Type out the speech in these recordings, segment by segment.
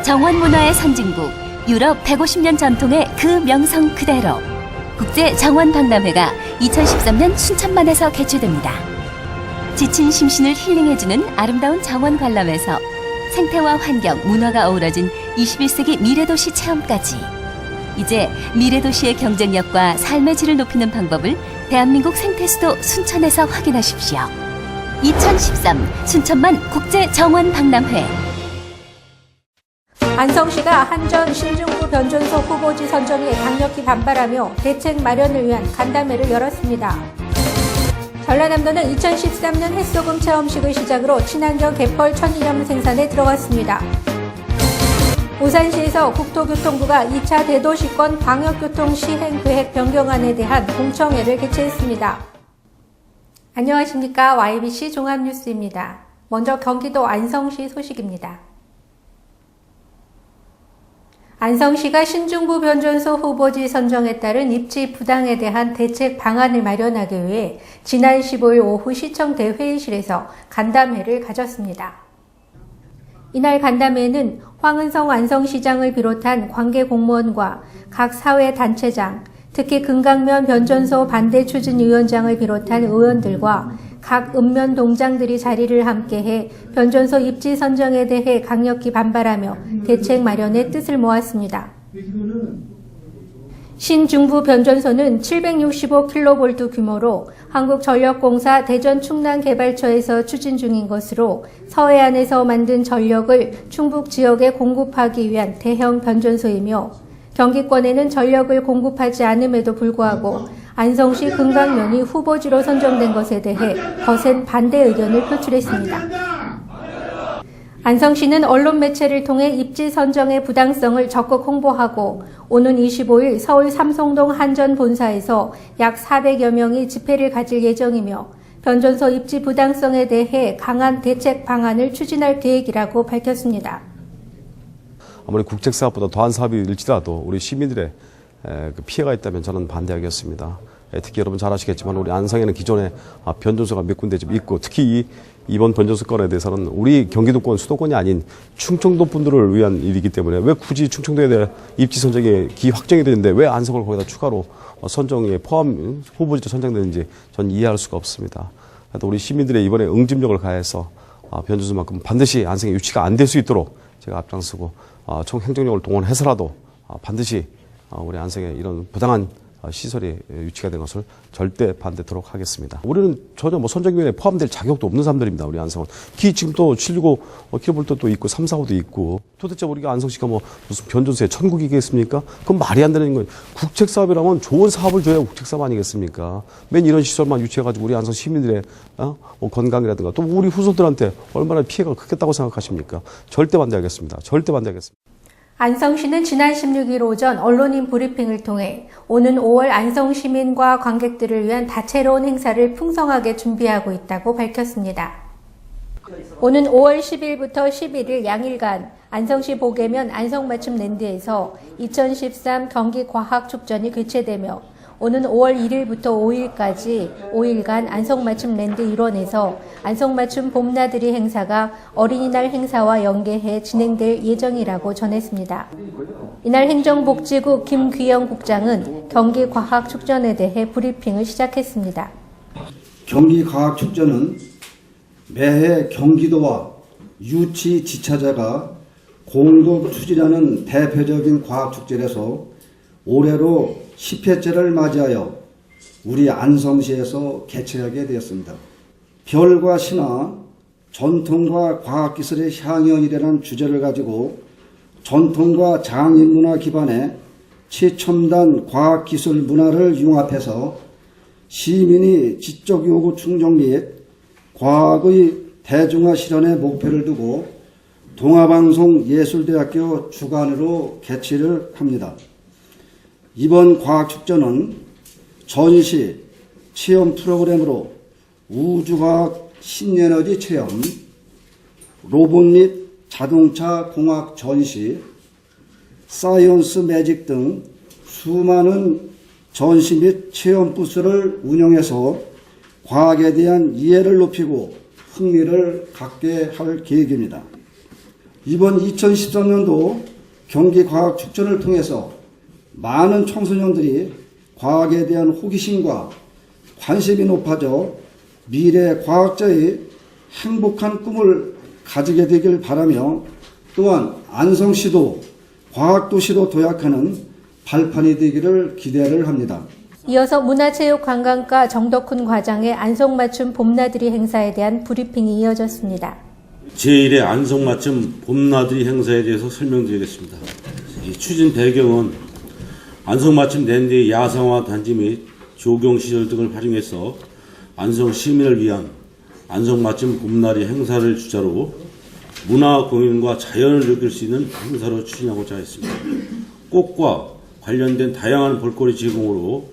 정원문화의 선진국, 유럽 150년 전통의 그 명성 그대로 국제정원박람회가 2013년 순천만에서 개최됩니다. 지친 심신을 힐링해주는 아름다운 정원 관람에서 생태와 환경, 문화가 어우러진 21세기 미래도시 체험까지 이제 미래도시의 경쟁력과 삶의 질을 높이는 방법을 대한민국 생태수도 순천에서 확인하십시오. 2013 순천만 국제정원박람회. 안성시가 한전 신중구 변전소 후보지 선정에 강력히 반발하며 대책 마련을 위한 간담회를 열었습니다. 전라남도는 2013년 햇소금 체험식을 시작으로 친환경 갯벌 천일염 생산에 들어갔습니다. 오산시에서 국토교통부가 2차 대도시권 광역교통 시행계획 변경안에 대한 공청회를 개최했습니다. 안녕하십니까. YBC 종합뉴스입니다. 먼저 경기도 안성시 소식입니다. 안성시가 신중부 변전소 후보지 선정에 따른 입지 부당에 대한 대책 방안을 마련하기 위해 지난 15일 오후 시청 대회의실에서 간담회를 가졌습니다. 이날 간담회는 황은성 안성시장을 비롯한 관계 공무원과 각 사회단체장, 특히 금강면 변전소 반대 추진위원장을 비롯한 의원들과 각 읍면 동장들이 자리를 함께해 변전소 입지 선정에 대해 강력히 반발하며 대책 마련의 뜻을 모았습니다. 신중부 변전소는 765kV 규모로 한국전력공사 대전 충남개발처에서 추진 중인 것으로 서해안에서 만든 전력을 충북 지역에 공급하기 위한 대형 변전소이며 경기권에는 전력을 공급하지 않음에도 불구하고 안성시 금강면이 후보지로 선정된 것에 대해 거센 반대 의견을 표출했습니다. 안성시는 언론 매체를 통해 입지 선정의 부당성을 적극 홍보하고 오는 25일 서울 삼성동 한전 본사에서 약 400여 명이 집회를 가질 예정이며 변전소 입지 부당성에 대해 강한 대책 방안을 추진할 계획이라고 밝혔습니다. 아무리 국책사업보다 더한 사업일지라도 우리 시민들의 피해가 있다면 저는 반대하겠습니다. 특히 여러분 잘 아시겠지만 우리 안성에는 기존에 변전소가 몇 군데 좀 있고 특히 이번 변전소 건에 대해서는 우리 경기도권, 수도권이 아닌 충청도 분들을 위한 일이기 때문에 왜 굳이 충청도에 대한 입지 선정이 확정이 되는데 왜 안성을 거기다 추가로 선정에 포함 후보지로 선정되는지 전 이해할 수가 없습니다. 또 우리 시민들의 이번에 응집력을 가해서 변전소만큼 반드시 안성에 유치가 안 될 수 있도록 제가 앞장서고 총 행정력을 동원해서라도 반드시 우리 안성에 이런 부당한 시설이 유치가 된 것을 절대 반대토록 하겠습니다. 우리는 전혀 선정위원회에 포함될 자격도 없는 사람들입니다. 우리 안성은. 지금 또 765kV도 있고 345도 있고 도대체 우리가 안성시가 무슨 변전소의 천국이겠습니까? 그건 말이 안 되는 거예요. 국책사업이라면 좋은 사업을 줘야 국책사업 아니겠습니까? 맨 이런 시설만 유치해가지고 우리 안성 시민들의 건강이라든가 또 우리 후손들한테 얼마나 피해가 크겠다고 생각하십니까? 절대 반대하겠습니다. 절대 반대하겠습니다. 안성시는 지난 16일 오전 언론인 브리핑을 통해 오는 5월 안성 시민과 관객들을 위한 다채로운 행사를 풍성하게 준비하고 있다고 밝혔습니다. 오는 5월 10일부터 11일 양일간 안성시 보계면 안성맞춤랜드에서 2013 경기과학축전이 개최되며 오는 5월 1일부터 5일까지 5일간 안성맞춤랜드 일원에서 안성맞춤 봄나들이 행사가 어린이날 행사와 연계해 진행될 예정이라고 전했습니다. 이날 행정복지국 김귀영 국장은 경기과학축전에 대해 브리핑을 시작했습니다. 경기과학축전은 매해 경기도와 유치 지차자가 공동 추진하는 대표적인 과학축제라서 올해로 10회째를 맞이하여 우리 안성시에서 개최하게 되었습니다. 별과 신화, 전통과 과학기술의 향연이라는 주제를 가지고 전통과 장인문화 기반의 최첨단 과학기술 문화를 융합해서 시민이 지적 요구 충족 및 과학의 대중화 실현의 목표를 두고 동아방송예술대학교 주관으로 개최를 합니다. 이번 과학축전은 전시, 체험 프로그램으로 우주과학 신에너지 체험, 로봇 및 자동차 공학 전시, 사이언스 매직 등 수많은 전시 및 체험 부스를 운영해서 과학에 대한 이해를 높이고 흥미를 갖게 할 계획입니다. 이번 2013년도 경기과학축제를 통해서 많은 청소년들이 과학에 대한 호기심과 관심이 높아져 미래 과학자의 행복한 꿈을 가지게 되길 바라며 또한 안성시도 과학도시로 도약하는 발판이 되기를 기대를 합니다. 이어서 문화체육관광과 정덕훈 과장의 안성맞춤 봄나들이 행사에 대한 브리핑이 이어졌습니다. 제1회 안성맞춤 봄나들이 행사에 대해서 설명드리겠습니다. 이 추진 배경은 안성맞춤 랜드의 야상화 단지 및 조경시설 등을 활용해서 안성 시민을 위한 안성맞춤 봄나들이 행사를 주자로 문화 공연과 자연을 느낄 수 있는 행사로 추진하고자 했습니다. 꽃과 관련된 다양한 볼거리 제공으로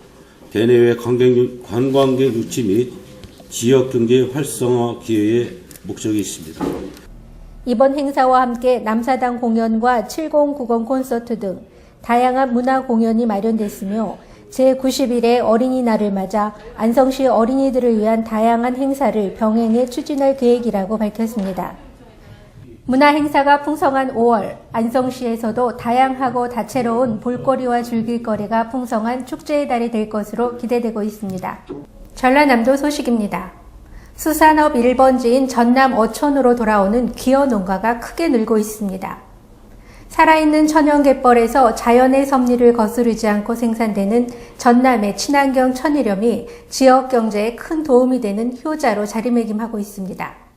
대내외 관광객 유치 및 지역경제 활성화 기회의 목적이 있습니다. 이번 행사와 함께 남사당 공연과 7090 콘서트 등 다양한 문화 공연이 마련됐으며 제91회 어린이날을 맞아 안성시 어린이들을 위한 다양한 행사를 병행해 추진할 계획이라고 밝혔습니다. 문화 행사가 풍성한 5월, 안성시에서도 다양하고 다채로운 볼거리와 즐길거리가 풍성한 축제의 달이 될 것으로 기대되고 있습니다. 전라남도 소식입니다. 수산업 1번지인 전남 어촌으로 돌아오는 기어 농가가 크게 늘고 있습니다. 살아있는 천연갯벌에서 자연의 섭리를 거스르지 않고 생산되는 전남의 친환경 천일염이 지역 경제에 큰 도움이 되는 효자로 자리매김하고 있습니다.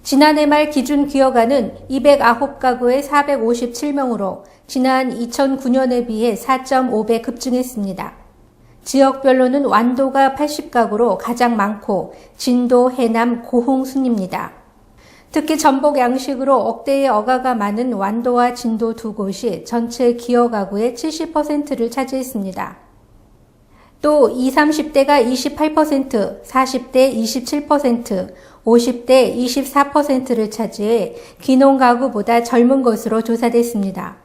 지난해 말 기준 기여가는 209가구에 457명으로 지난 2009년에 비해 4.5배 급증했습니다. 지역별로는 완도가 80가구로 가장 많고 진도, 해남, 고흥 순입니다. 특히 전복 양식으로 억대의 어가가 많은 완도와 진도 두 곳이 전체 기여 가구의 70%를 차지했습니다. 또 20, 30대가 28%, 40대 27%, 50대 24%를 차지해 귀농 가구보다 젊은 것으로 조사됐습니다.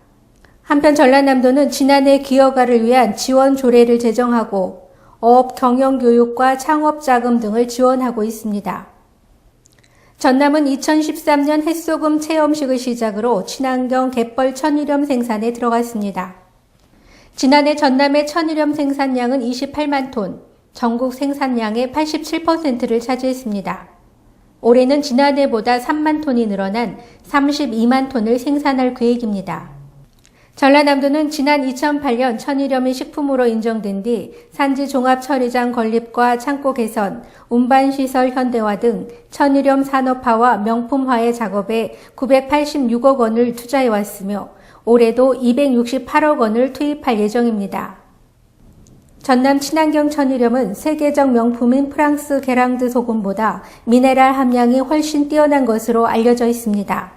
한편 전라남도는 지난해 기여가를 위한 지원 조례를 제정하고 어업 경영 교육과 창업 자금 등을 지원하고 있습니다. 전남은 2013년 햇소금 체험식을 시작으로 친환경 갯벌 천일염 생산에 들어갔습니다. 지난해 전남의 천일염 생산량은 28만 톤, 전국 생산량의 87%를 차지했습니다. 올해는 지난해보다 3만 톤이 늘어난 32만 톤을 생산할 계획입니다. 전라남도는 지난 2008년 천일염이 식품으로 인정된 뒤 산지 종합 처리장 건립과 창고 개선, 운반시설 현대화 등 천일염 산업화와 명품화의 작업에 986억 원을 투자해왔으며 올해도 268억 원을 투입할 예정입니다. 전남 친환경 천일염은 세계적 명품인 프랑스 게랑드 소금보다 미네랄 함량이 훨씬 뛰어난 것으로 알려져 있습니다.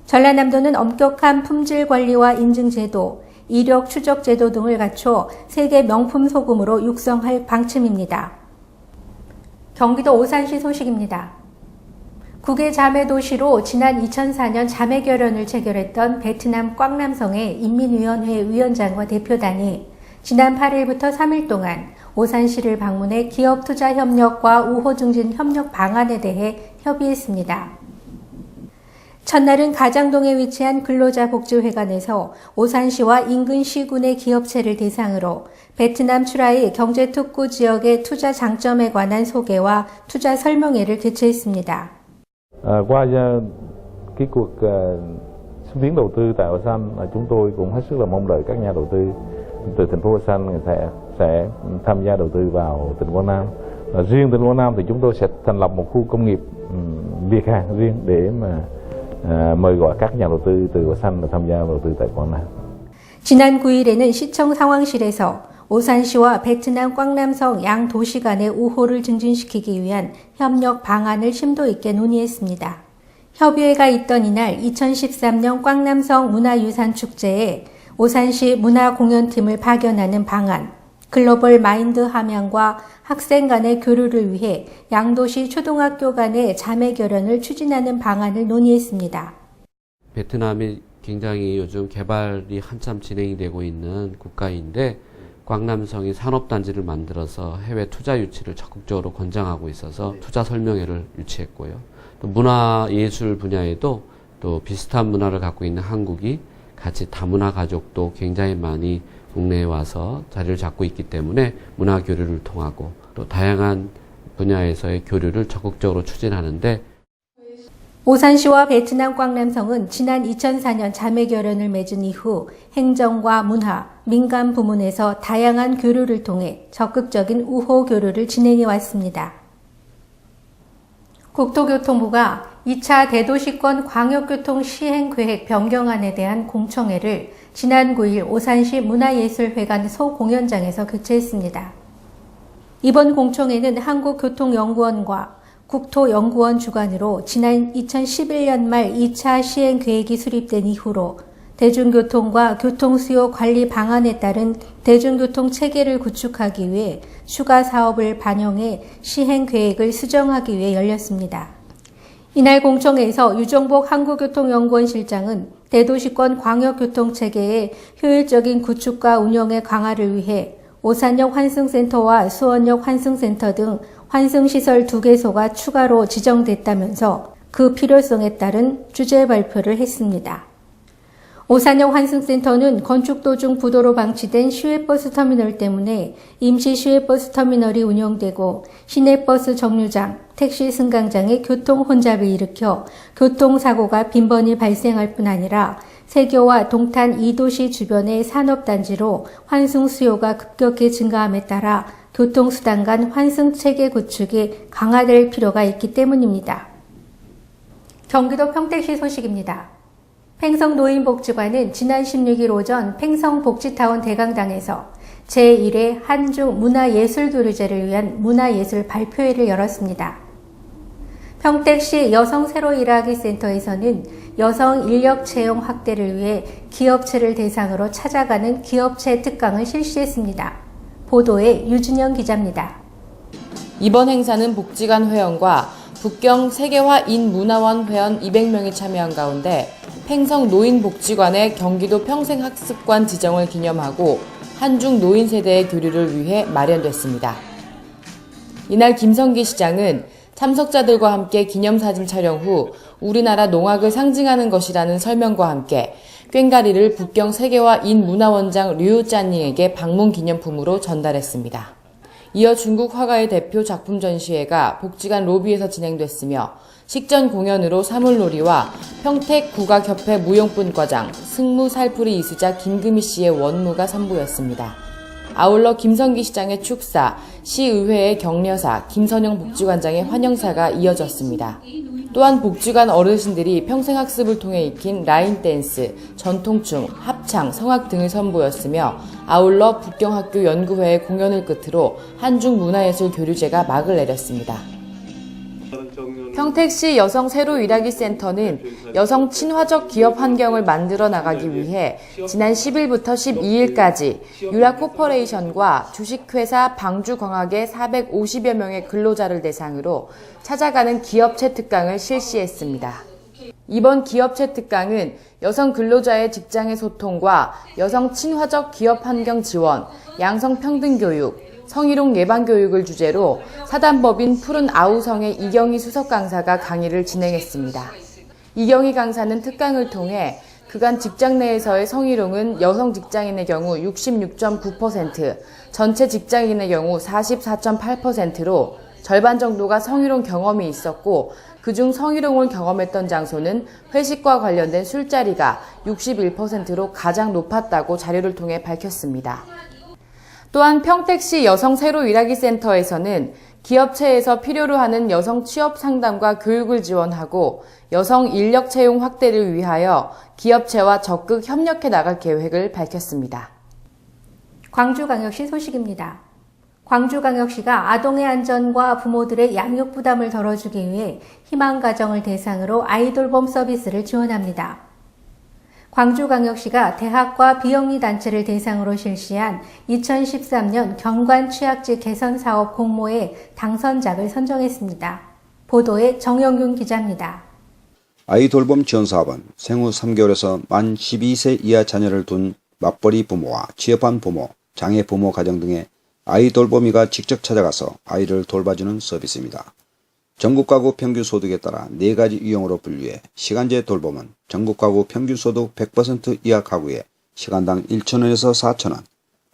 전라남도는 엄격한 품질 관리와 인증 제도, 이력 추적 제도 등을 갖춰 세계 명품 소금으로 육성할 방침입니다. 경기도 오산시 소식입니다. 국외 자매 도시로 지난 2004년 자매 결연을 체결했던 베트남 꽝남성의 인민위원회 위원장과 대표단이 지난 8일부터 3일 동안 오산시를 방문해 기업 투자 협력과 우호 증진 협력 방안에 대해 협의했습니다. 첫날은 가장동에 위치한 근로자복지회관에서 오산시와 인근 시군의 기업체를 대상으로 베트남 출하의 경제특구 지역의 투자 장점에 관한 소개와 투자 설명회를 개최했습니다. Qua cái cuộc xúc tiến đầu tư tại Hoa San, chúng tôi cũng hết sức là mong đợi các nhà đầu tư từ thành phố Hoa San người sẽ tham gia đầu tư vào tỉnh Quảng Nam. Riêng tỉnh Quảng Nam thì chúng tôi sẽ thành lập một khu công nghiệp Việt Hàn riêng để mà mời gọi các nhà đầu tư từ Hoa San tham gia đầu tư tại Quảng Nam. 지난 9일에는 시청 상황실에서 오산시와 베트남 꽝남성 양 도시 간의 우호를 증진시키기 위한 협력 방안을 심도 있게 논의했습니다. 협의회가 있던 이날 2013년 꽝남성 문화유산축제에 오산시 문화공연팀을 파견하는 방안, 글로벌 마인드 함양과 학생 간의 교류를 위해 양도시 초등학교 간의 자매 결연을 추진하는 방안을 논의했습니다. 베트남이 굉장히 요즘 개발이 한참 진행이 되고 있는 국가인데 광남성이 산업단지를 만들어서 해외 투자 유치를 적극적으로 권장하고 있어서 투자 설명회를 유치했고요. 또 문화예술 분야에도 또 비슷한 문화를 갖고 있는 한국이 같이 다문화 가족도 굉장히 많이 국내에 와서 자리를 잡고 있기 때문에 문화 교류를 통하고 또 다양한 분야에서의 교류를 적극적으로 추진하는데 오산시와 베트남 광남성은 지난 2004년 자매결연을 맺은 이후 행정과 문화, 민간 부문에서 다양한 교류를 통해 적극적인 우호 교류를 진행해 왔습니다. 국토교통부가 2차 대도시권 광역교통 시행계획 변경안에 대한 공청회를 지난 9일 오산시 문화예술회관 소공연장에서 개최했습니다. 이번 공청회는 한국교통연구원과 국토연구원 주관으로 지난 2011년 말 2차 시행계획이 수립된 이후로 대중교통과 교통수요 관리 방안에 따른 대중교통 체계를 구축하기 위해 추가 사업을 반영해 시행계획을 수정하기 위해 열렸습니다. 이날 공청회에서 유정복 한국교통연구원 실장은 대도시권 광역교통체계의 효율적인 구축과 운영의 강화를 위해 오산역 환승센터와 수원역 환승센터 등 환승시설 2개소가 추가로 지정됐다면서 그 필요성에 따른 주제 발표를 했습니다. 오산역 환승센터는 건축 도중 부도로 방치된 시외버스 터미널 때문에 임시 시외버스 터미널이 운영되고 시내버스 정류장, 택시 승강장의 교통 혼잡을 일으켜 교통사고가 빈번히 발생할 뿐 아니라 세교와 동탄 2도시 주변의 산업단지로 환승 수요가 급격히 증가함에 따라 교통수단 간 환승체계 구축이 강화될 필요가 있기 때문입니다. 경기도 평택시 소식입니다. 팽성노인복지관은 지난 16일 오전 팽성복지타운 대강당에서 제1회 한중 문화예술교류제를 위한 문화예술 발표회를 열었습니다. 평택시 여성 새로 일하기 센터에서는 여성 인력 채용 확대를 위해 기업체를 대상으로 찾아가는 기업체 특강을 실시했습니다. 보도에 유준영 기자입니다. 이번 행사는 복지관 회원과 북경 세계화 인문화원 회원 200명이 참여한 가운데 팽성 노인복지관의 경기도 평생학습관 지정을 기념하고 한중 노인 세대의 교류를 위해 마련됐습니다. 이날 김성기 시장은 참석자들과 함께 기념사진 촬영 후 우리나라 농악을 상징하는 것이라는 설명과 함께 꽹가리를 북경 세계화 인문화원장 류짠닝에게 방문 기념품으로 전달했습니다. 이어 중국 화가의 대표 작품 전시회가 복지관 로비에서 진행됐으며 식전 공연으로 사물놀이와 평택 국악협회 무용분과장 승무 살풀이 이수자 김금희 씨의 원무가 선보였습니다. 아울러 김성기 시장의 축사, 시의회의 격려사, 김선영 복지관장의 환영사가 이어졌습니다. 또한 복지관 어르신들이 평생학습을 통해 익힌 라인댄스, 전통춤, 합창, 성악 등을 선보였으며 아울러 북경학교 연구회의 공연을 끝으로 한중 문화예술 교류제가 막을 내렸습니다. 평택시 여성 새로 일하기 센터는 여성 친화적 기업 환경을 만들어 나가기 위해 지난 10일부터 12일까지 유라코퍼레이션과 주식회사 방주광학의 450여 명의 근로자를 대상으로 찾아가는 기업체 특강을 실시했습니다. 이번 기업체 특강은 여성 근로자의 직장의 소통과 여성 친화적 기업 환경 지원, 양성 평등 교육, 성희롱 예방 교육을 주제로 사단법인 푸른 아우성의 이경희 수석 강사가 강의를 진행했습니다. 이경희 강사는 특강을 통해 그간 직장 내에서의 성희롱은 여성 직장인의 경우 66.9%, 전체 직장인의 경우 44.8%로 절반 정도가 성희롱 경험이 있었고 그중 성희롱을 경험했던 장소는 회식과 관련된 술자리가 61%로 가장 높았다고 자료를 통해 밝혔습니다. 또한 평택시 여성 새로 일하기 센터에서는 기업체에서 필요로 하는 여성 취업 상담과 교육을 지원하고 여성 인력 채용 확대를 위하여 기업체와 적극 협력해 나갈 계획을 밝혔습니다. 광주광역시 소식입니다. 광주광역시가 아동의 안전과 부모들의 양육 부담을 덜어주기 위해 희망가정을 대상으로 아이돌봄 서비스를 지원합니다. 광주광역시가 대학과 비영리단체를 대상으로 실시한 2013년 경관 취약지 개선 사업 공모의 당선작을 선정했습니다. 보도에 정영균 기자입니다. 아이돌봄 지원사업은 생후 3개월에서 만 12세 이하 자녀를 둔 맞벌이 부모와 취업한 부모, 장애 부모 가정 등의 아이돌봄이가 직접 찾아가서 아이를 돌봐주는 서비스입니다. 전국 가구 평균 소득에 따라 4가지 유형으로 분류해 시간제 돌봄은 전국 가구 평균 소득 100% 이하 가구에 시간당 1,000원에서 4,000원,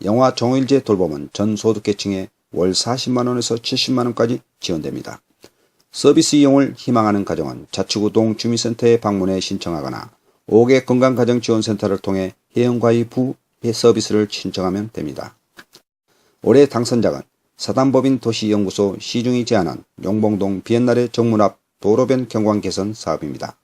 영화 종일제 돌봄은 전 소득계층에 월 40만원에서 70만원까지 지원됩니다. 서비스 이용을 희망하는 가정은 자치구 동주민센터에 방문해 신청하거나 5개 건강가정지원센터를 통해 해영과의 서비스를 신청하면 됩니다. 올해 당선작은 사단법인 도시연구소 시중이 제안한 용봉동 비엔날의 정문 앞 도로변 경관 개선 사업입니다.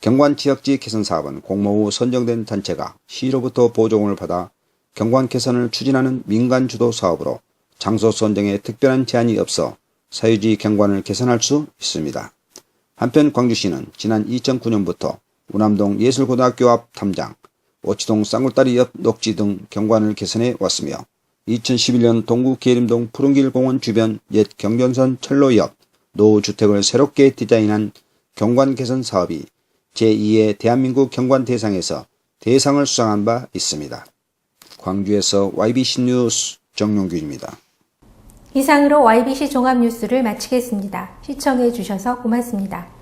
경관 지역지 개선 사업은 공모 후 선정된 단체가 시로부터 보조금을 받아 경관 개선을 추진하는 민간 주도 사업으로 장소 선정에 특별한 제한이 없어 사유지 경관을 개선할 수 있습니다. 한편 광주시는 지난 2009년부터 우남동 예술고등학교 앞 탐장, 오치동 쌍굴다리 옆 녹지 등 경관을 개선해 왔으며 2011년 동구 계림동 푸른길 공원 주변 옛 경전선 철로 옆 노후주택을 새롭게 디자인한 경관 개선 사업이 제2회 대한민국 경관 대상에서 대상을 수상한 바 있습니다. 광주에서 YBC 뉴스 정용균입니다. 이상으로 YBC 종합뉴스를 마치겠습니다. 시청해 주셔서 고맙습니다.